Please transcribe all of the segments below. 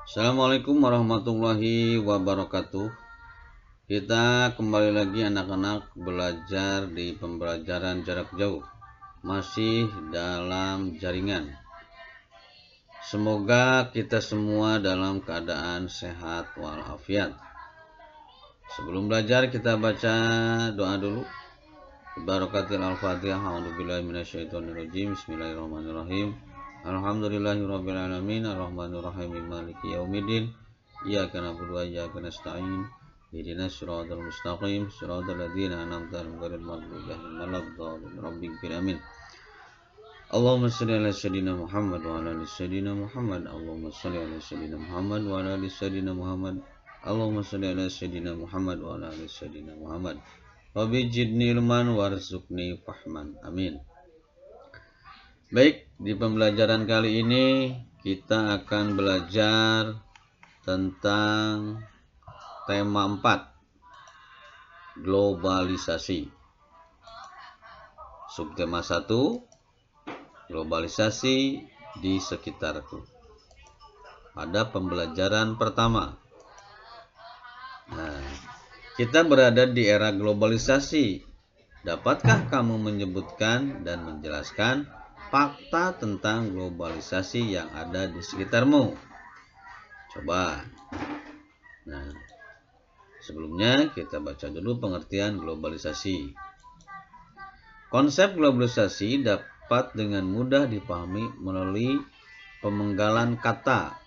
Assalamualaikum warahmatullahi wabarakatuh. Kita kembali lagi anak-anak belajar di pembelajaran jarak jauh, masih dalam jaringan. Semoga kita semua dalam keadaan sehat walafiat. Sebelum belajar kita baca doa dulu. Barakatil al-fatihah. A'udzubillahi minasyaitonirrajim. Bismillahirrahmanirrahim. Alhamdulillahirabbil alamin arrahmanirrahim maliki yaumiddin. Iyyaka na'budu wa iyyaka nasta'in. Ihdinas siratal mustaqim siratal ladzina an'amta 'alaihim ghairil maghdubi 'alaihim waladdallin. Rabbighfir amin. Allahumma shalli ala sayyidina Muhammad wa ala ali sayyidina Muhammad. Allahumma shalli ala sayyidina Muhammad wa ala ali sayyidina Muhammad. Allahumma shalli ala sayyidina Muhammad wa ala ali sayyidina Muhammad. Rabbi jidni ilman warzuqni fahman. Amin. Baik, di pembelajaran kali ini kita akan belajar tentang tema 4, globalisasi. Subtema 1, globalisasi di sekitarku. Pada pembelajaran pertama. Kita berada di era globalisasi. Dapatkah kamu menyebutkan dan menjelaskan fakta tentang globalisasi yang ada di sekitarmu? Coba. Sebelumnya kita baca dulu pengertian globalisasi. Konsep globalisasi dapat dengan mudah dipahami melalui pemenggalan kata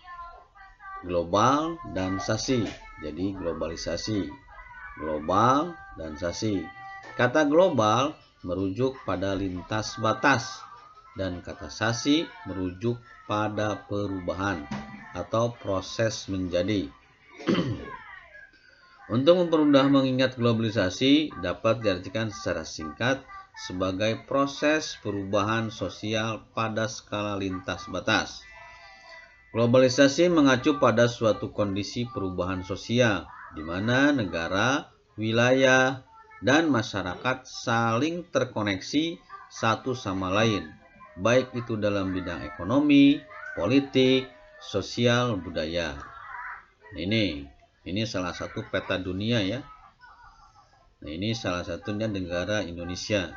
global dan sasi. Jadi globalisasi, global dan sasi. Kata global merujuk pada lintas batas dan kata sasi merujuk pada perubahan atau proses menjadi. Untuk mempermudah mengingat globalisasi dapat diartikan secara singkat sebagai proses perubahan sosial pada skala lintas batas. Globalisasi mengacu pada suatu kondisi perubahan sosial di mana negara, wilayah, dan masyarakat saling terkoneksi satu sama lain, baik itu dalam bidang ekonomi, politik, sosial, budaya. Ini salah satu peta dunia ya. Ini salah satunya negara Indonesia.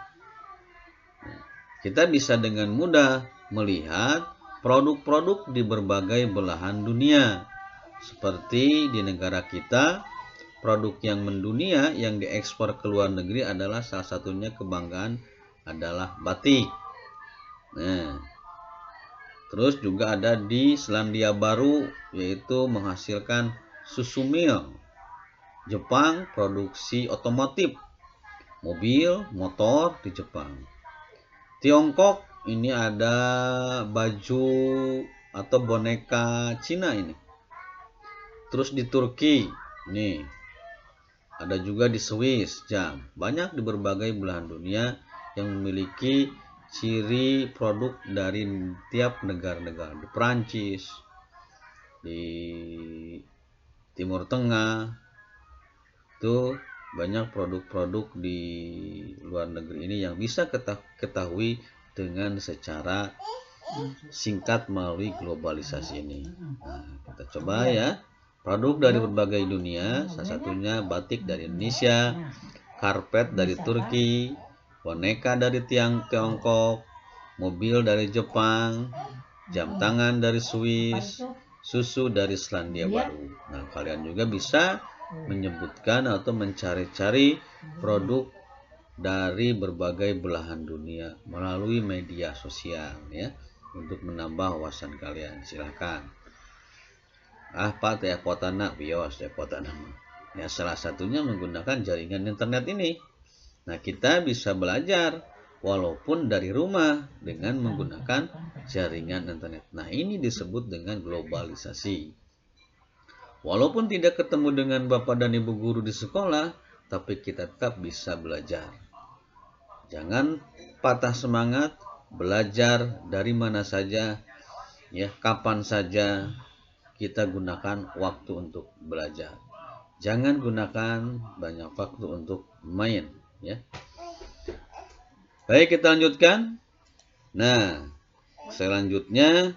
Kita bisa dengan mudah melihat produk-produk di berbagai belahan dunia. Seperti di negara kita, produk yang mendunia yang diekspor ke luar negeri adalah salah satunya kebanggaan adalah batik. Terus juga ada di Selandia Baru, yaitu menghasilkan susu milk. Jepang produksi otomotif, mobil, motor di Jepang. Tiongkok ini ada baju atau boneka Cina ini. Terus di Turki, nih ada juga di Swiss jam. Banyak di berbagai belahan dunia yang memiliki ciri produk dari tiap negara-negara. Di Prancis, di Timur Tengah, itu banyak produk-produk di luar negeri ini yang bisa ketahui dengan secara singkat melalui globalisasi ini. Kita coba ya. Produk dari berbagai dunia, salah satunya batik dari Indonesia, karpet dari Turki, boneka dari Tiongkok, mobil dari Jepang, jam tangan dari Swiss, susu dari Selandia Baru. Kalian juga bisa menyebutkan atau mencari-cari produk dari berbagai belahan dunia melalui media sosial ya, untuk menambah wawasan kalian. Silakan. Pak teh potana bios teh potana. Ya, salah satunya menggunakan jaringan internet ini. Kita bisa belajar walaupun dari rumah dengan menggunakan jaringan internet. Ini disebut dengan globalisasi. Walaupun tidak ketemu dengan Bapak dan Ibu guru di sekolah, tapi kita tetap bisa belajar. Jangan patah semangat, belajar dari mana saja, ya, kapan saja kita gunakan waktu untuk belajar. Jangan gunakan banyak waktu untuk main, ya. Baik, kita lanjutkan. Selanjutnya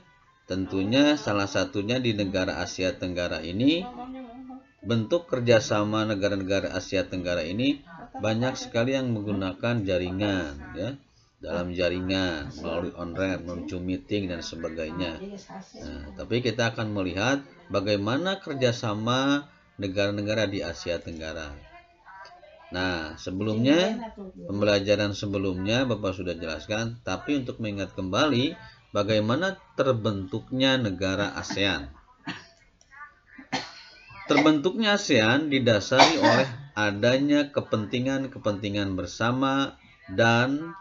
Tentunya salah satunya di negara Asia Tenggara ini, bentuk kerjasama negara-negara Asia Tenggara ini banyak sekali yang menggunakan jaringan, ya, dalam jaringan melalui on-ramp, melalui Zoom meeting dan sebagainya. Nah, tapi kita akan melihat bagaimana kerjasama negara-negara di Asia Tenggara. Nah, sebelumnya, pembelajaran sebelumnya Bapak sudah jelaskan, tapi untuk mengingat kembali bagaimana terbentuknya negara ASEAN. Terbentuknya ASEAN didasari oleh adanya kepentingan-kepentingan bersama dan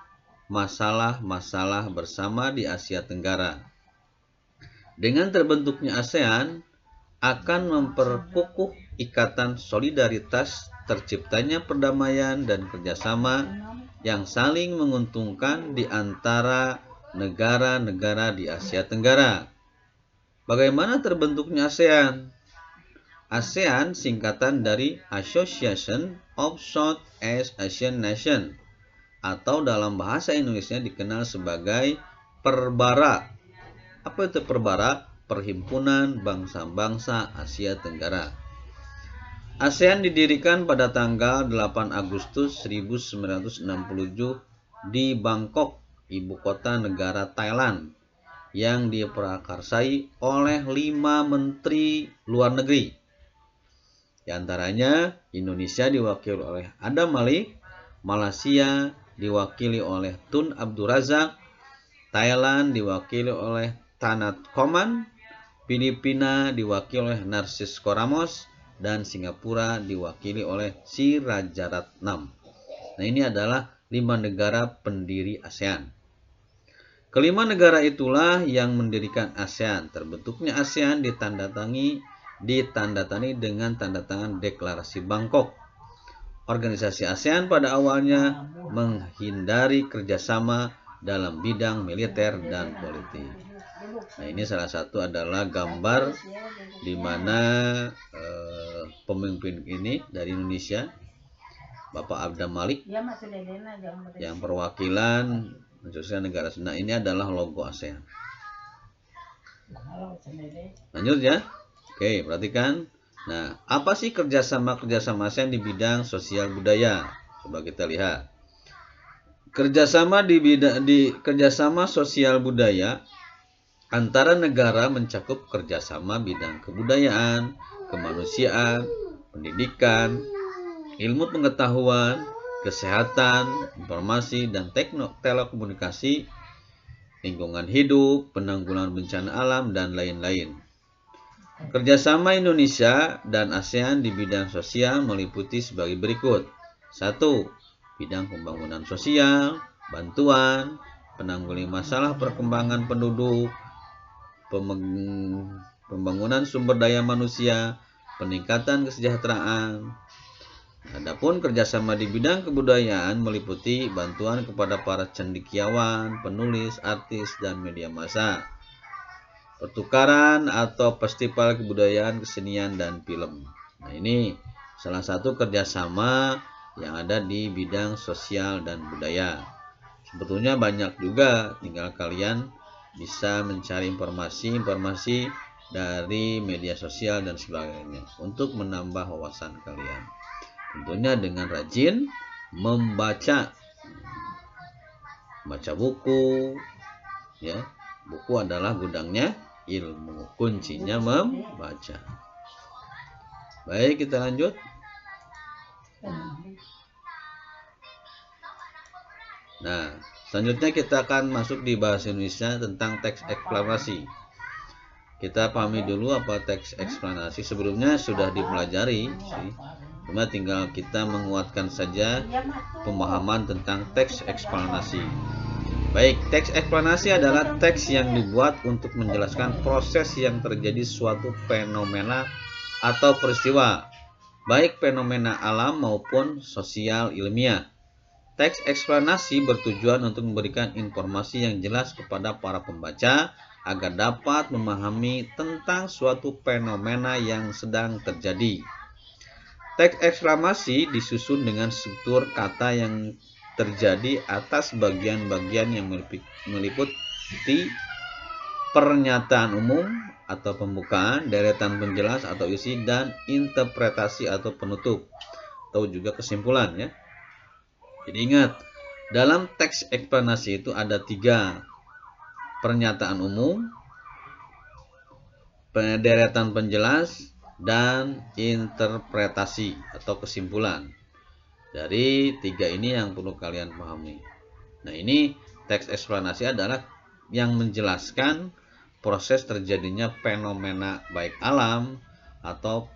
masalah-masalah bersama di Asia Tenggara. Dengan terbentuknya ASEAN akan memperkukuh ikatan solidaritas, terciptanya perdamaian dan kerjasama yang saling menguntungkan di antara negara-negara di Asia Tenggara. Bagaimana terbentuknya ASEAN? ASEAN singkatan dari Association of Southeast Asian Nations, atau dalam bahasa Indonesia dikenal sebagai Perbara. Apa itu Perbara? Perhimpunan Bangsa-Bangsa Asia Tenggara. ASEAN didirikan pada tanggal 8 Agustus 1967 di Bangkok, ibu kota negara Thailand, yang diprakarsai oleh 5 menteri luar negeri. Di antaranya Indonesia diwakili oleh Adam Malik, Malaysia diwakili oleh Tun Abdul Razak, Thailand diwakili oleh Tanat Koman, Filipina diwakili oleh Narsis Koramos, dan Singapura diwakili oleh Si Rajaratnam. Nah, ini adalah 5 negara pendiri ASEAN. Kelima negara itulah yang mendirikan ASEAN. Terbentuknya ASEAN ditandatangani dengan tanda tangan Deklarasi Bangkok. Organisasi ASEAN pada awalnya menghindari kerjasama dalam bidang militer dan politik. Nah, ini salah satu adalah gambar di mana pemimpin ini dari Indonesia, Bapak Adam Malik, yang perwakilan khususnya negara Sunda, ini adalah logo ASEAN. Lanjut ya. Oke, perhatikan. Nah, apa sih kerjasama ASEAN di bidang sosial budaya? Coba kita lihat. Kerjasama kerjasama sosial budaya antara negara mencakup kerjasama bidang kebudayaan, kemanusiaan, pendidikan, ilmu pengetahuan, kesehatan, informasi dan telekomunikasi, lingkungan hidup, penanggulangan bencana alam, dan lain-lain. Kerjasama Indonesia dan ASEAN di bidang sosial meliputi sebagai berikut. 1. Bidang pembangunan sosial, bantuan, penanggulangan masalah perkembangan penduduk, pembangunan sumber daya manusia, peningkatan kesejahteraan. Adapun kerjasama di bidang kebudayaan meliputi bantuan kepada para cendekiawan, penulis, artis, dan media massa, pertukaran atau festival kebudayaan, kesenian, dan film. Nah, ini salah satu kerjasama yang ada di bidang sosial dan budaya. Sebetulnya banyak juga, tinggal kalian bisa mencari informasi dari media sosial dan sebagainya untuk menambah wawasan kalian. Tentunya dengan rajin membaca buku, ya. Buku adalah gudangnya ilmu, kuncinya membaca. Baik, kita lanjut. Nah, selanjutnya kita akan masuk di bahasa Indonesia tentang teks eksplanasi. Kita pahami dulu apa teks eksplanasi. Sebelumnya sudah dipelajari sih. Cuma tinggal kita menguatkan saja pemahaman tentang teks eksplanasi. Baik, teks eksplanasi adalah teks yang dibuat untuk menjelaskan proses yang terjadi suatu fenomena atau peristiwa, baik fenomena alam maupun sosial ilmiah. Teks eksplanasi bertujuan untuk memberikan informasi yang jelas kepada para pembaca agar dapat memahami tentang suatu fenomena yang sedang terjadi. Teks eksplanasi disusun dengan struktur kata yang terjadi atas bagian-bagian yang meliputi pernyataan umum atau pembukaan, deretan penjelas atau isi, dan interpretasi atau penutup atau juga kesimpulan ya. Jadi ingat, dalam teks eksplanasi itu ada 3: pernyataan umum, deretan penjelas, dan interpretasi atau kesimpulan. Dari 3 ini yang perlu kalian pahami. Nah, ini teks eksplanasi adalah yang menjelaskan proses terjadinya fenomena baik alam atau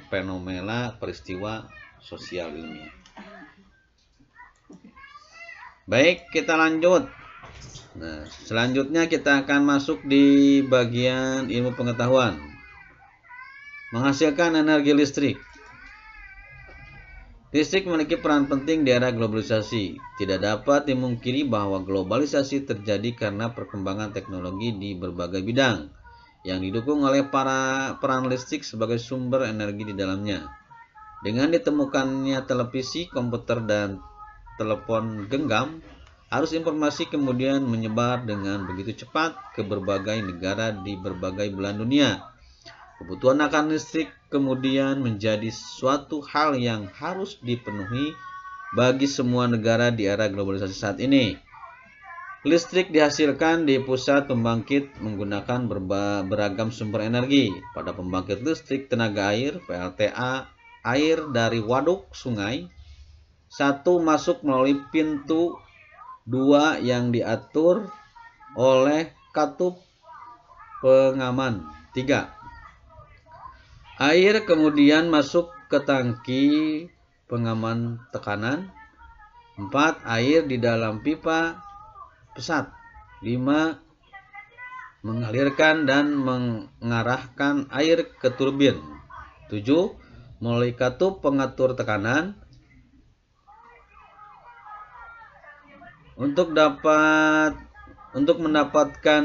fenomena peristiwa sosial ilmiah. Baik, kita lanjut. Nah, selanjutnya kita akan masuk di bagian ilmu pengetahuan. Menghasilkan energi listrik. Listrik memiliki peran penting di era globalisasi. Tidak dapat dimungkiri bahwa globalisasi terjadi karena perkembangan teknologi di berbagai bidang yang didukung oleh peran listrik sebagai sumber energi di dalamnya. Dengan ditemukannya televisi, komputer, dan telepon genggam, arus informasi kemudian menyebar dengan begitu cepat ke berbagai negara di berbagai belahan dunia. Kebutuhan akan listrik kemudian menjadi suatu hal yang harus dipenuhi bagi semua negara di era globalisasi saat ini. Listrik dihasilkan di pusat pembangkit menggunakan beragam sumber energi. Pada pembangkit listrik tenaga air (PLTA), air dari waduk sungai 1 masuk melalui pintu 2 yang diatur oleh katup pengaman. 3. Air kemudian masuk ke tangki pengaman tekanan. 4. Air di dalam pipa pesat. 5. Mengalirkan dan mengarahkan air ke turbin. 7. Melalui katup pengatur tekanan. Untuk mendapatkan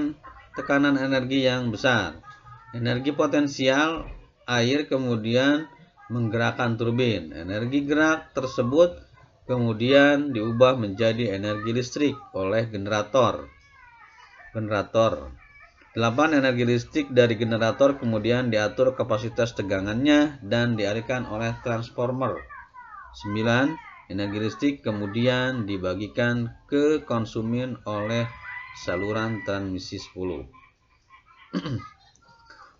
tekanan energi yang besar. Energi potensial air kemudian menggerakkan turbin. Energi gerak tersebut kemudian diubah menjadi energi listrik oleh generator. 8. Energi listrik dari generator kemudian diatur kapasitas tegangannya dan dialirkan oleh transformer. 9. Energi listrik kemudian dibagikan ke konsumen oleh saluran transmisi 10.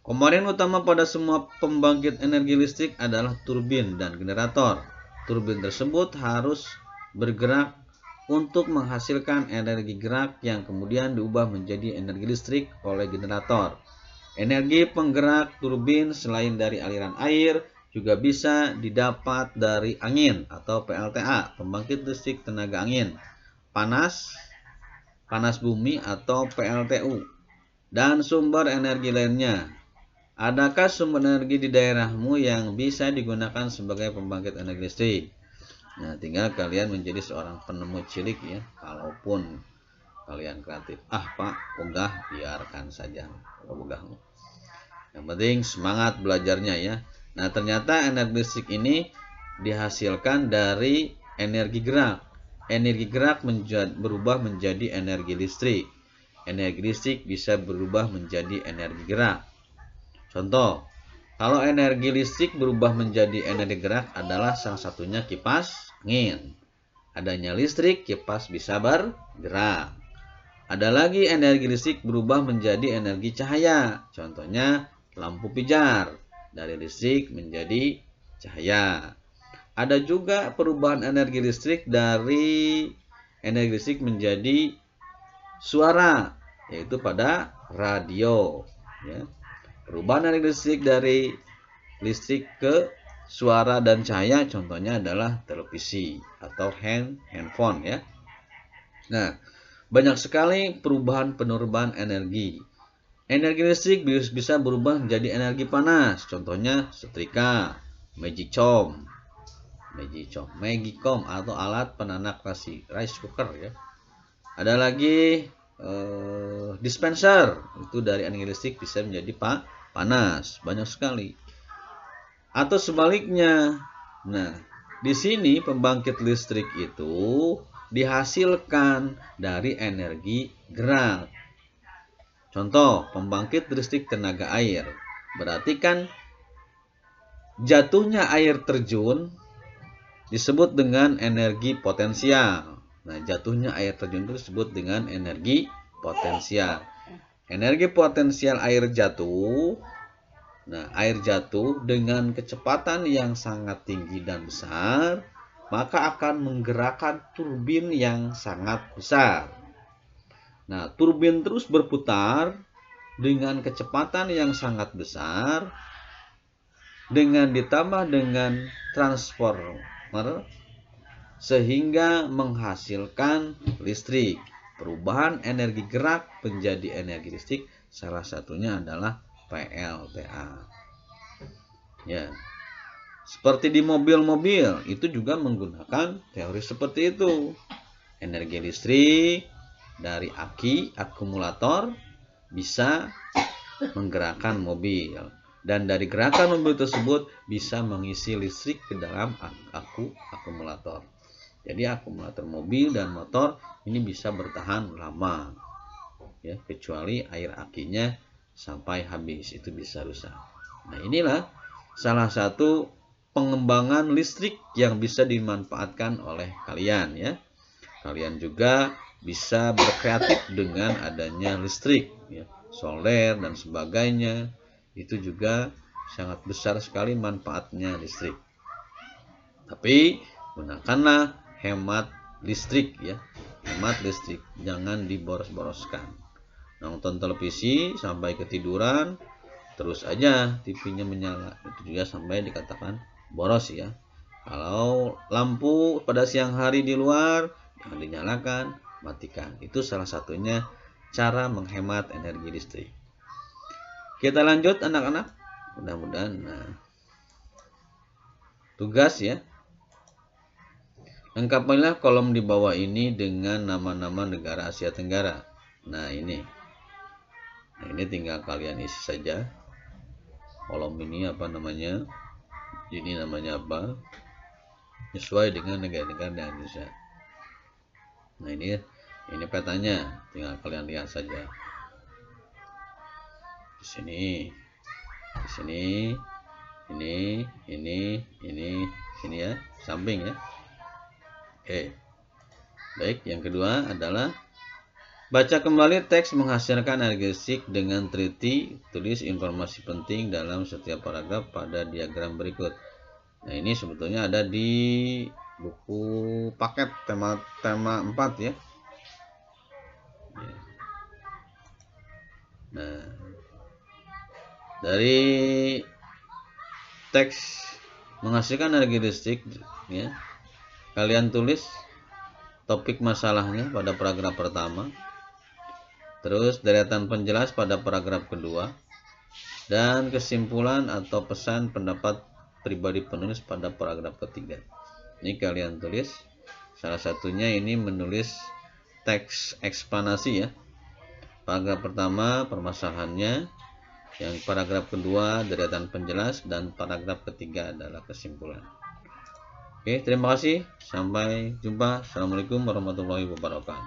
Komponen utama pada semua pembangkit energi listrik adalah turbin dan generator. Turbin tersebut harus bergerak untuk menghasilkan energi gerak yang kemudian diubah menjadi energi listrik oleh generator. Energi penggerak turbin selain dari aliran air juga bisa didapat dari angin atau PLTA, pembangkit listrik tenaga angin, panas bumi atau PLTU, dan sumber energi lainnya. Adakah sumber energi di daerahmu yang bisa digunakan sebagai pembangkit energi listrik? Nah, tinggal kalian menjadi seorang penemu cilik ya, kalaupun kalian kreatif. Pak, ogah, biarkan saja ogahmu. Yang penting semangat belajarnya ya. Nah, ternyata energi listrik ini dihasilkan dari energi gerak. Energi gerak berubah menjadi energi listrik. Energi listrik bisa berubah menjadi energi gerak. Contoh, kalau energi listrik berubah menjadi energi gerak adalah salah satunya kipas angin. Adanya listrik, kipas bisa bergerak. Ada lagi energi listrik berubah menjadi energi cahaya. Contohnya lampu pijar. Dari listrik menjadi cahaya. Ada juga perubahan energi listrik dari energi listrik menjadi suara, yaitu pada radio ya. Perubahan energi listrik dari listrik ke suara dan cahaya contohnya adalah televisi atau handphone ya. Nah, banyak sekali perubahan penurunan energi. Energi listrik bisa berubah menjadi energi panas, contohnya setrika, magicom atau alat penanak nasi, rice cooker ya. Ada lagi dispenser, itu dari energi listrik bisa menjadi panas, banyak sekali. Atau sebaliknya. Nah, di sini pembangkit listrik itu dihasilkan dari energi gerak. Contoh, pembangkit listrik tenaga air. Berarti kan jatuhnya air terjun disebut dengan energi potensial. Nah, jatuhnya air terjun itu disebut dengan energi potensial. Energi potensial air jatuh. Nah, air jatuh dengan kecepatan yang sangat tinggi dan besar, maka akan menggerakkan turbin yang sangat besar. Nah, turbin terus berputar dengan kecepatan yang sangat besar, dengan ditambah dengan transformer, sehingga menghasilkan listrik. Perubahan energi gerak menjadi energi listrik salah satunya adalah PLTA. Ya. Seperti di mobil-mobil itu juga menggunakan teori seperti itu. Energi listrik dari aki akumulator bisa menggerakkan mobil, dan dari gerakan mobil tersebut bisa mengisi listrik ke dalam akumulator. Jadi akumulator mobil dan motor ini bisa bertahan lama, ya, kecuali air akinya sampai habis, itu bisa rusak. Nah, inilah salah satu pengembangan listrik yang bisa dimanfaatkan oleh kalian, ya. Kalian juga bisa berkreatif dengan adanya listrik, ya, solar dan sebagainya. Itu juga sangat besar sekali manfaatnya listrik. Tapi gunakanlah hemat listrik, ya. Hemat listrik, jangan diboros-boroskan. Nonton televisi sampai ketiduran, terus aja TV-nya menyala, itu juga sampai dikatakan boros, ya. Kalau lampu pada siang hari di luar jangan dinyalakan, matikan. Itu salah satunya cara menghemat energi listrik. Kita lanjut anak-anak. Mudah-mudahan tugas, ya. Lengkapilah kolom di bawah ini dengan nama-nama negara Asia Tenggara. Nah, ini tinggal kalian isi saja. Kolom ini apa namanya? Ini namanya apa? Sesuai dengan negara-negara di Indonesia. Nah, ini petanya, tinggal kalian lihat saja. Di sini, ini ya, samping, ya. Oke. Baik, yang kedua adalah baca kembali teks menghasilkan energi listrik dengan teliti. Tulis informasi penting dalam setiap paragraf pada diagram berikut. Nah, ini sebetulnya ada di buku paket tema 4, ya. Nah, dari teks menghasilkan energi listrik, ya, kalian tulis topik masalahnya pada paragraf pertama. Terus deretan penjelas pada paragraf kedua, dan kesimpulan atau pesan pendapat pribadi penulis pada paragraf ketiga. Ini kalian tulis. Salah satunya ini menulis teks eksplanasi, ya. Paragraf pertama permasalahannya, yang paragraf kedua deretan penjelas, dan paragraf ketiga adalah kesimpulan. Oke, terima kasih. Sampai jumpa. Assalamualaikum warahmatullahi wabarakatuh.